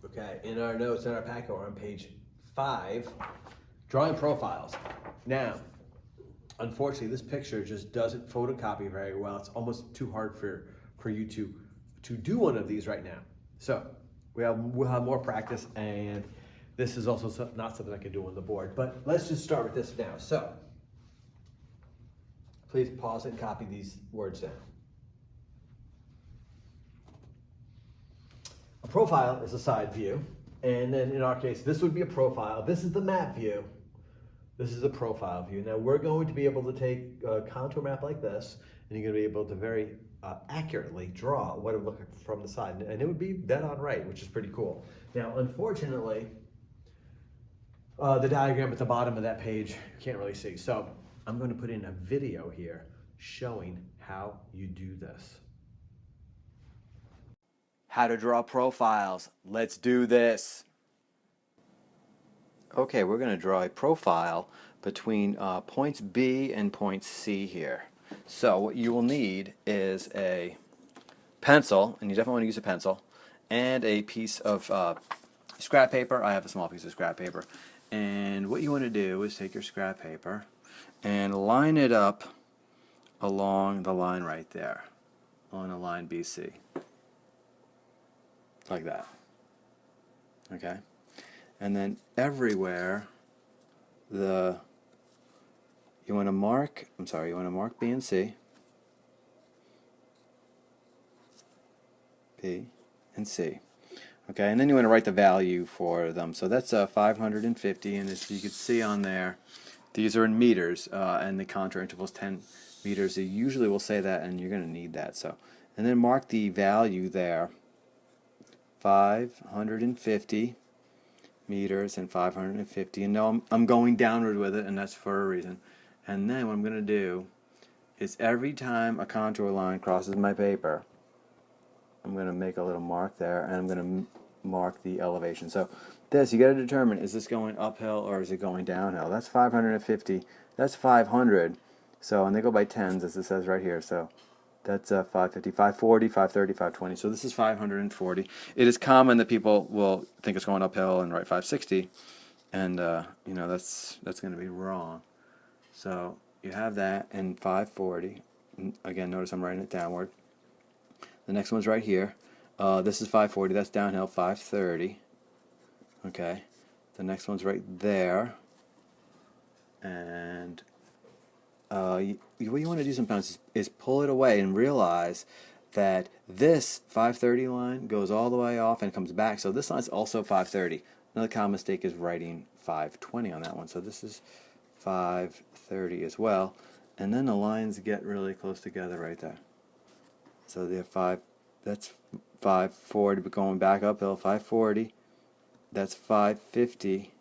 Okay, in our notes, in our packet, we're on page 5, drawing profiles. Now, unfortunately, this picture just doesn't photocopy very well. It's almost too hard for you to do one of these right now. So we'll have more practice, and this is also not something I can do on the board. But let's just start with this now. So please pause and copy these words down. A profile is a side view, and then in our case, this would be a profile. This is the map view. This is the profile view. Now we're going to be able to take a contour map like this, and you're going to be able to very accurately draw what it would look like from the side, and it would be dead on right, which is pretty cool. Now, unfortunately, the diagram at the bottom of that page you can't really see, so I'm going to put in a video here showing how you do this. How to draw profiles. Let's do this. Okay, we're going to draw a profile between points B and point C here. So what you will need is a pencil, and you definitely want to use a pencil, and a piece of scrap paper. I have a small piece of scrap paper. And what you want to do is take your scrap paper and line it up along the line right there, on the line BC. Like that. Okay? And then everywhere you want to mark B and C. B and C. Okay, and then you want to write the value for them. So that's 550, and as you can see on there, these are in meters, and the contour interval is 10 meters. You usually will say that, and you're going to need that. So, and then mark the value there. 550 meters and 550, and now I'm going downward with it, and that's for a reason. And then what I'm going to do is every time a contour line crosses my paper, I'm going to make a little mark there, and I'm going to mark the elevation. So this, you got to determine, is this going uphill or is it going downhill? That's 550, that's 500, so, and they go by tens as it says right here, so that's 550, 540, 530, 520. So this is 540. It is common that people will think it's going uphill and write 560, and you know, that's going to be wrong. So you have that, and 540. Again, notice I'm writing it downward. The next one's right here. This is 540. That's downhill. 530. Okay. The next one's right there, and what you want to do sometimes is pull it away and realize that this 530 line goes all the way off and comes back. So this line is also 530. Another common mistake is writing 520 on that one. So this is 530 as well. And then the lines get really close together right there. So they have that's 540, but going back uphill, 540. That's 550.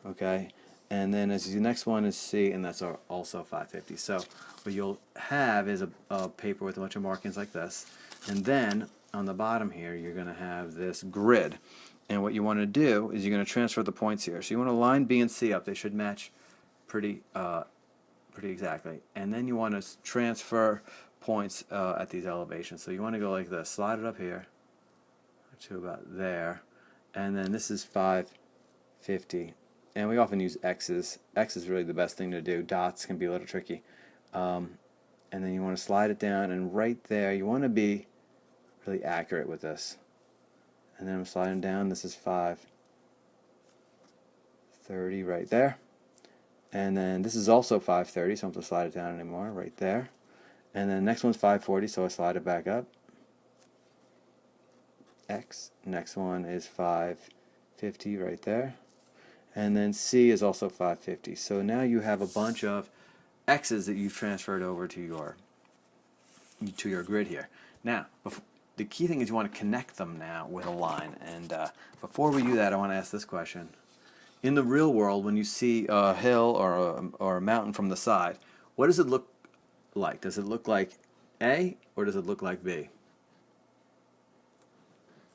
Okay. And then as the next one is C, and that's also 550. So what you'll have is a paper with a bunch of markings like this. And then on the bottom here, you're going to have this grid. And what you want to do is you're going to transfer the points here. So you want to line B and C up. They should match pretty exactly. And then you want to transfer points at these elevations. So you want to go like this. Slide it up here to about there. And then this is 550. And we often use X's. X is really the best thing to do. Dots can be a little tricky. And then you want to slide it down, and right there, you want to be really accurate with this. And then I'm sliding down. This is 530 right there. And then this is also 530, so I don't have to slide it down anymore, right there. And then the next one's 540, so I slide it back up. X. Next one is 550 right there. And then C is also 550. So now you have a bunch of X's that you've transferred over to your grid here. Now, the key thing is you want to connect them now with a line. And before we do that, I want to ask this question. In the real world, when you see a hill or a mountain from the side, what does it look like? Does it look like A, or does it look like B?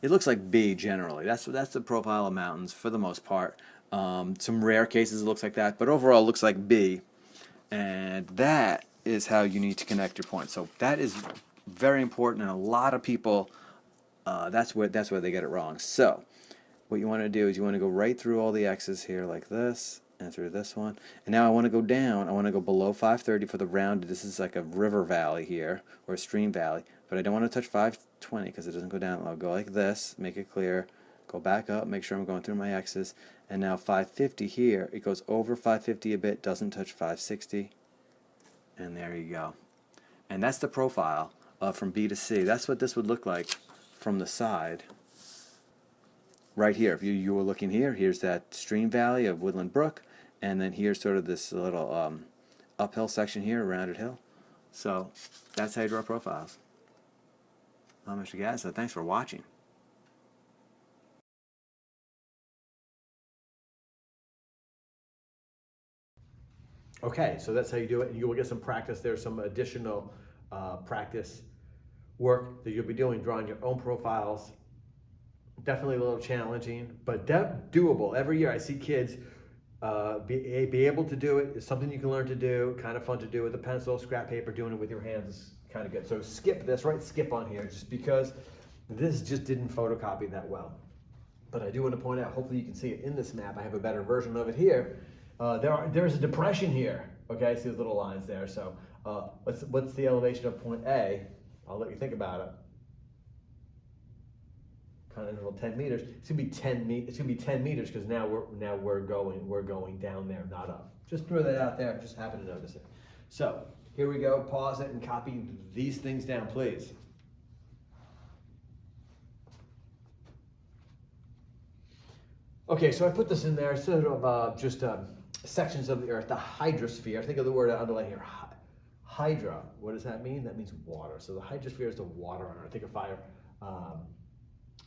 It looks like B generally. That's the profile of mountains for the most part. Some rare cases it looks like that, but overall it looks like B, and that is how you need to connect your points. So that is very important, and a lot of people That's where they get it wrong. So what you want to do is you want to go right through all the X's here like this, and through this one. And now I want to go down. I want to go below 530 for the rounded. This is like a river valley here, or a stream valley. But I don't want to touch 520 because it doesn't go down. I'll go like this, make it clear. Go back up, make sure I'm going through my X's. And now 550 here, it goes over 550 a bit, doesn't touch 560. And there you go. And that's the profile from B to C. That's what this would look like from the side. Right here, if you were looking here, here's that stream valley of Woodland Brook, and then here's sort of this little uphill section here, rounded hill. So that's how you draw profiles. I'm Mr. Gazza. Thanks for watching. Okay, so that's how you do it, and you will get some practice. There's some additional practice work that you'll be doing, drawing your own profiles. Definitely a little challenging, but doable. Every year I see kids be able to do it. It's something you can learn to do, kind of fun to do with a pencil, scrap paper. Doing it with your hands is kind of good. So skip this, right? Skip on here, just because this just didn't photocopy that well. But I do want to point out, hopefully you can see it in this map. I have a better version of it here. There's a depression here. Okay, see those little lines there. So what's the elevation of point A? I'll let you think about it. Kind of interval 10 meters. It's gonna be 10 It's gonna be 10 meters because now we're going down there, not up. Just throw that out there. Just happen to notice it. So here we go. Pause it and copy these things down, please. Okay, so I put this in there sort of just sections of the Earth. The hydrosphere. Think of the word I underline here. Hydra. What does that mean? That means water. So the hydrosphere is the water on Earth. Think of fire.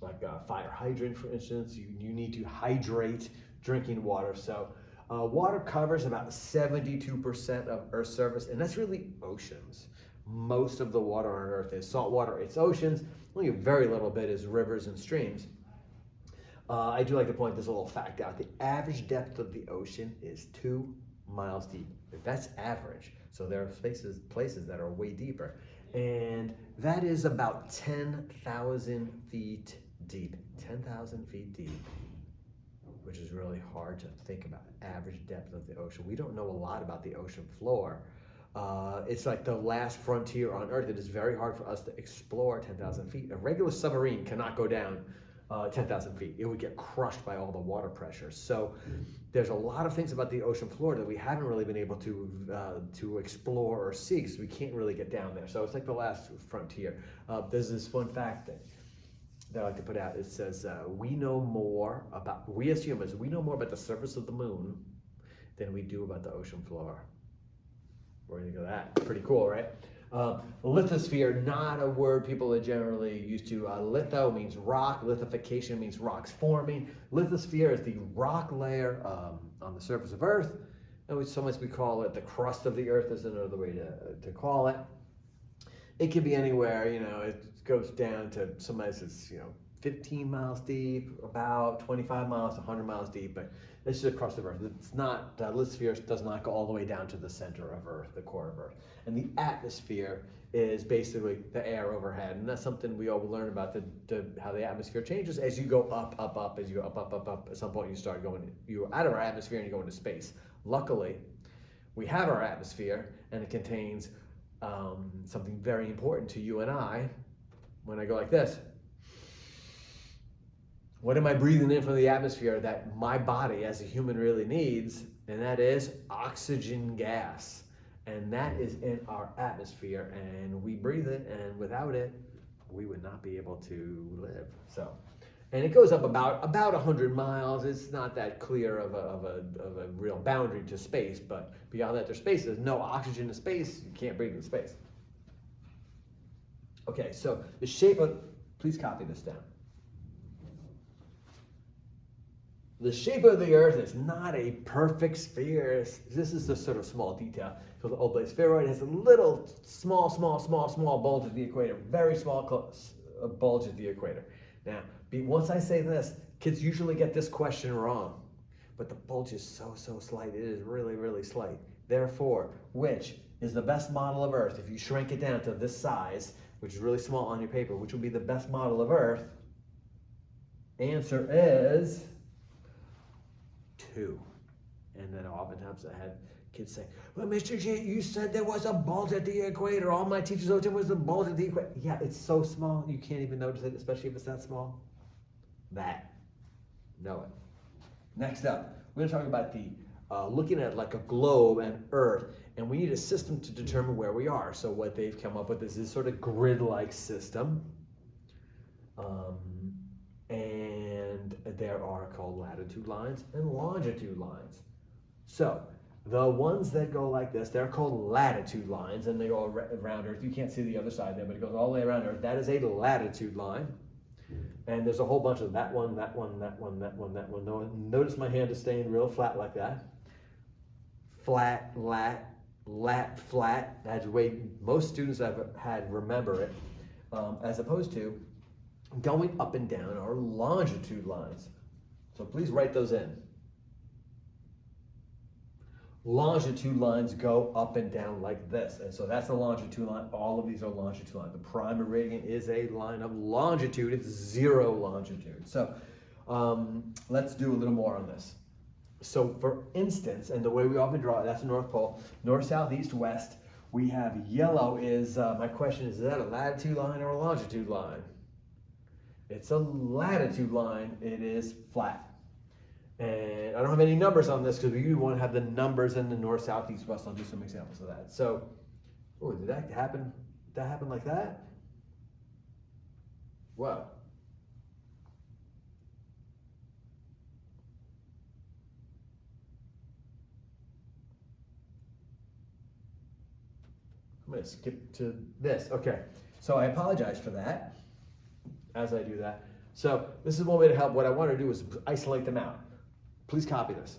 Like a fire hydrant, for instance. You need to hydrate drinking water. So water covers about 72% of Earth's surface, and that's really oceans. Most of the water on Earth is salt water. It's oceans. Only a very little bit is rivers and streams. I do like to point this little fact out. The average depth of the ocean is 2 miles deep. That's average. So there are places that are way deeper. And that is about 10,000 feet deep. 10,000 feet deep, which is really hard to think about. Average depth of the ocean. We don't know a lot about the ocean floor. It's like the last frontier on Earth. It is very hard for us to explore 10,000 feet. A regular submarine cannot go down 10,000 feet. It would get crushed by all the water pressure. So there's a lot of things about the ocean floor that we haven't really been able to explore or see because we can't really get down there. So it's like the last frontier. There's this fun fact that I like to put out. It says, we as humans, we know more about the surface of the moon than we do about the ocean floor. Where do you go that? Pretty cool, right? Lithosphere, not a word people are generally used to. Litho means rock. Lithification means rocks forming. Lithosphere is the rock layer on the surface of Earth. And sometimes we call it the crust of the Earth is another way to call it. It can be anywhere, it goes down to sometimes it's, 15 miles deep, about 25 miles, 100 miles deep, but it's just across the Earth. It's not, lithosphere does not go all the way down to the center of Earth, the core of Earth. And the atmosphere is basically the air overhead. And that's something we all learn about, how the atmosphere changes as you go up, as you go up. At some point you're out of our atmosphere and you go into space. Luckily, we have our atmosphere and it contains something very important to you and I. When I go like this, what am I breathing in from the atmosphere that my body as a human really needs? And that is oxygen gas. And that is in our atmosphere, and we breathe it, and without it, we would not be able to live. So, and it goes up about 100 miles. It's not that clear of a real boundary to space, but beyond that, there's space. There's no oxygen in space. You can't breathe in space. Okay, so the shape of, please copy this down. The shape of the Earth is not a perfect sphere. This is the sort of small detail. So the oblate spheroid has a little small bulge at the equator, very small bulge at the equator. Now, once I say this, kids usually get this question wrong, but the bulge is so slight. It is really slight. Therefore, which is the best model of Earth? If you shrink it down to this size, which is really small on your paper, which would be the best model of Earth? answer is 2. And then oftentimes I had kids say, well, Mr. J, you said there was a bulge at the equator. All my teachers told me was a bulge at the equator. Yeah, it's so small, you can't even notice it, especially if it's that small. That. Know it. Next up, we're going to talk about the looking at like a globe and Earth, and we need a system to determine where we are. So what they've come up with is this sort of grid-like system. And there are called latitude lines and longitude lines. So the ones that go like this, they're called latitude lines, and they go around Earth. You can't see the other side there, but it goes all the way around Earth. That is a latitude line. And there's a whole bunch of that one, that one, that one, that one, that one. Notice my hand is staying real flat like that. Flat, lat, lat, flat. That's the way most students I've had remember it, as opposed to going up and down are longitude lines. So please write those in. Longitude lines go up and down like this. And so that's the longitude line. All of these are longitude lines. The prime meridian is a line of longitude. It's 0 longitude. So let's do a little more on this. So for instance, and the way we often draw it, that's the North Pole. North, south, east, west. We have yellow is, my question is that a latitude line or a longitude line? It's a latitude line. It is flat. And I don't have any numbers on this because we want to have the numbers in the north, south, east, west. I'll do some examples of that. So, oh, did that happen? Did that happen like that? Wow. I'm going to skip to this. Okay. So I apologize for that as I do that. So this is one way to help. What I want to do is isolate them out. Please copy this.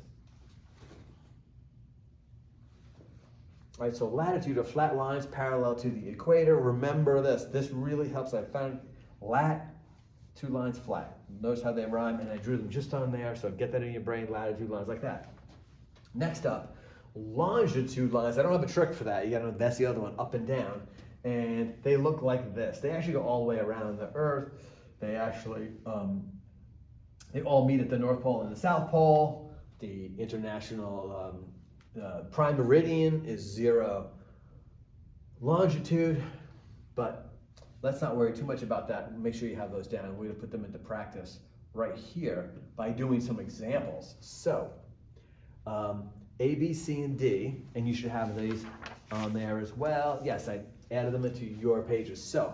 All right, so latitude of flat lines parallel to the equator. Remember this. This really helps. I found lat, 2 lines flat. Notice how they rhyme, and I drew them just on there, so get that in your brain, latitude lines like that. Next up, longitude lines. I don't have a trick for that. You gotta know that's the other one, up and down. And they look like this. They actually go all the way around the Earth. They actually, they all meet at the North Pole and the South Pole. The international prime meridian is 0 longitude, but let's not worry too much about that. Make sure you have those down. We're going to put them into practice right here by doing some examples. So, A, B, C, and D, and you should have these on there as well. Yes, I added them into your pages. So,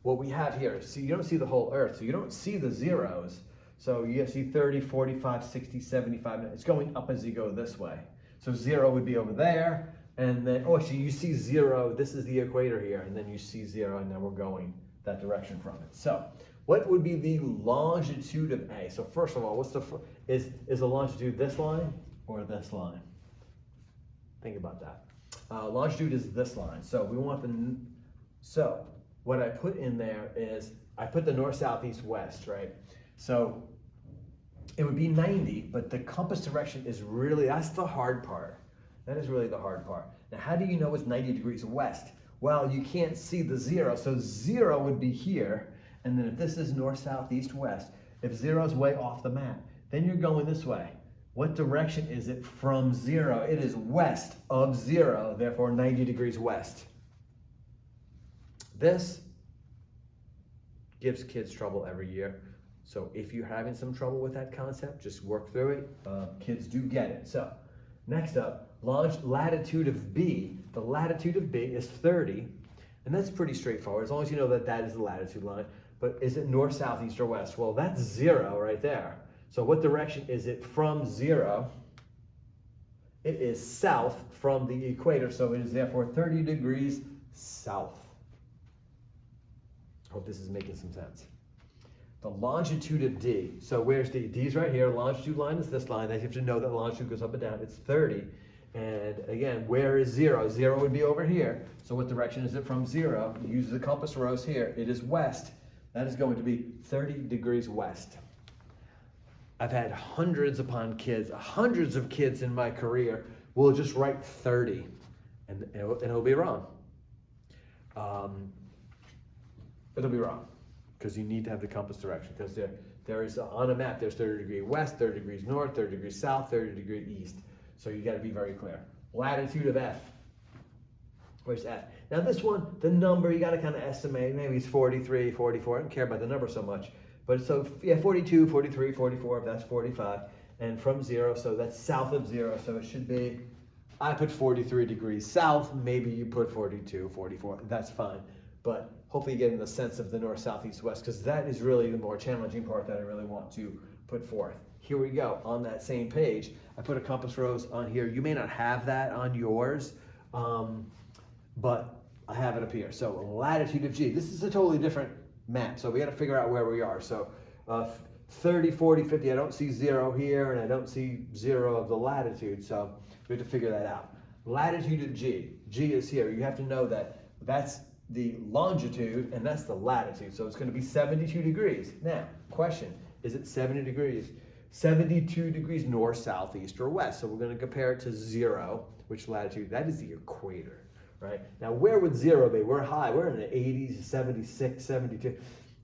what we have here, see, you don't see the whole Earth, so you don't see the zeros. So you see 30, 45, 60, 75, it's going up as you go this way. So 0 would be over there, and then, oh, actually you see 0, this is the equator here, and then you see 0, and then we're going that direction from it. So what would be the longitude of A? So first of all, what's is the longitude this line or this line? Think about that. Longitude is this line. So we want so what I put in there is, I put the north, south, east, west, right? So it would be 90, but the compass direction is really, that's the hard part. That is really the hard part. Now, how do you know it's 90 degrees west? Well, you can't see the 0, so 0 would be here, and then if this is north, south, east, west, if 0 is way off the map, then you're going this way. What direction is it from 0? It is west of 0, therefore 90 degrees west. This gives kids trouble every year. So if you're having some trouble with that concept, just work through it. Kids do get it. So next up, latitude of B. The latitude of B is 30, and that's pretty straightforward, as long as you know that that is the latitude line. But is it north, south, east, or west? Well, that's 0 right there. So what direction is it from 0? It is south from the equator, so it is therefore 30 degrees south. Hope this is making some sense. The longitude of D. So where's D? D's right here. Longitude line is this line. You have to know that longitude goes up and down. It's 30. And again, where is 0? 0 would be over here. So what direction is it from 0? Use the compass rose here. It is west. That is going to be 30 degrees west. I've had hundreds of kids in my career will just write 30, and it'll be wrong. It'll be wrong. because you need to have the compass direction, because there is on a map, there's 30 degree west, 30 degrees north, 30 degrees south, 30 degree east. So you got to be very clear. Latitude of F. Where's F? Now this one, the number, you got to kind of estimate, maybe it's 43, 44. I don't care about the number so much. But so, yeah, 42, 43, 44, if that's 45. And from 0, so that's south of 0. So it should be, I put 43 degrees south. Maybe you put 42, 44. That's fine. But hopefully you're getting the sense of the north, south, east, west, because that is really the more challenging part that I really want to put forth. Here we go. On that same page, I put a compass rose on here. You may not have that on yours, but I have it up here. So latitude of G. This is a totally different map, so we got to figure out where we are. So 30, 40, 50, I don't see 0 here, and I don't see 0 of the latitude, so we have to figure that out. Latitude of G. G is here. You have to know that that's the longitude, and that's the latitude. So it's going to be 72 degrees. Now, question, is it 70 degrees? 72 degrees north, south, east, or west. So we're going to compare it to 0, which latitude, that is the equator, right? Now, where would 0 be? We're high. We're in the 80s, 76, 72.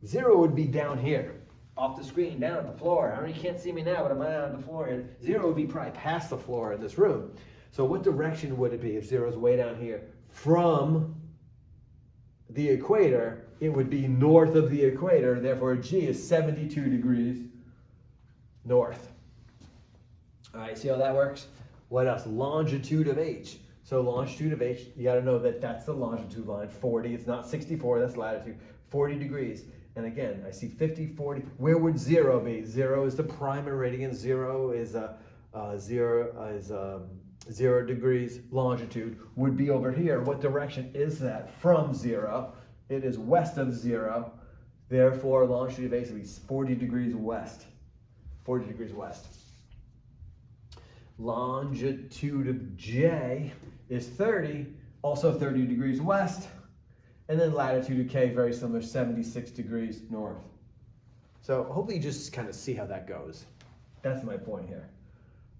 0 would be down here, off the screen, down at the floor. I mean, you can't see me now, but I'm down on the floor. And 0 would be probably past the floor in this room. So what direction would it be if 0 is way down here? From the equator, it would be north of the equator. Therefore, G is 72 degrees north. All right, see how that works? What else? Longitude of H. So longitude of H, you got to know that that's the longitude line, 40. It's not 64, that's latitude, 40 degrees. And again, I see 50, 40. Where would 0 be? 0 is the prime meridian. 0 is 0 degrees longitude. Would be over here. What direction is that from 0? It is west of 0. Therefore, longitude of H would be 40 degrees west. 40 degrees west. Longitude of J is 30, also 30 degrees west. And then latitude of K, very similar, 76 degrees north. So hopefully you just kind of see how that goes. That's my point here.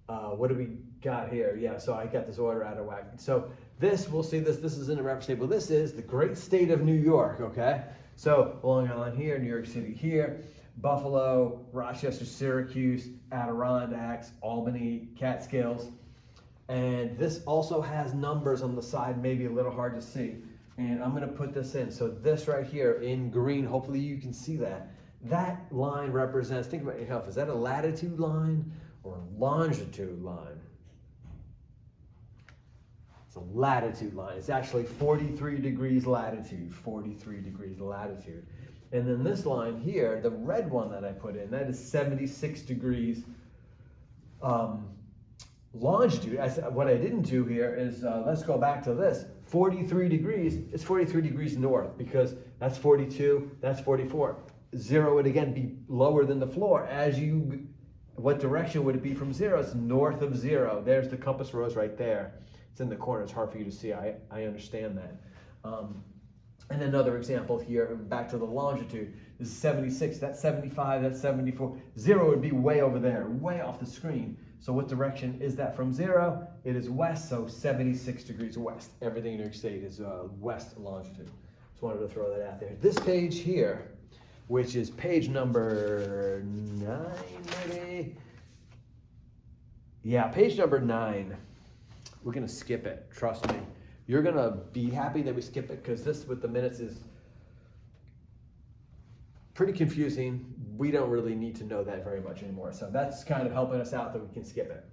What do we got here? Yeah, so I got this order out of whack. So this, we'll see this is in a reference table. This is the great state of New York, okay? So Long Island here, New York City here, Buffalo, Rochester, Syracuse, Adirondacks, Albany, Catskills. And this also has numbers on the side, maybe a little hard to see. And I'm going to put this in. So this right here in green, hopefully you can see that. That line represents, think about yourself, is that a latitude line or a longitude line? It's a latitude line. It's actually 43 degrees latitude, 43 degrees latitude. And then this line here, the red one that I put in, that is 76 degrees longitude. What I didn't do here is, let's go back to this. 43 degrees, it's 43 degrees north because that's 42, that's 44. 0 would again be lower than the floor. What direction would it be from 0? It's north of 0. There's the compass rose right there. It's in the corner, it's hard for you to see, I understand that. And another example here, back to the longitude. This is 76, that's 75, that's 74. 0 would be way over there, way off the screen. So what direction is that from 0? It is west, so 76 degrees west. Everything in New York State is west longitude. Just wanted to throw that out there. This page here, which is page number 9, maybe? Yeah, page number 9. We're gonna skip it, trust me. You're gonna be happy that we skip it because this with the minutes is pretty confusing. We don't really need to know that very much anymore. So that's kind of helping us out that we can skip it.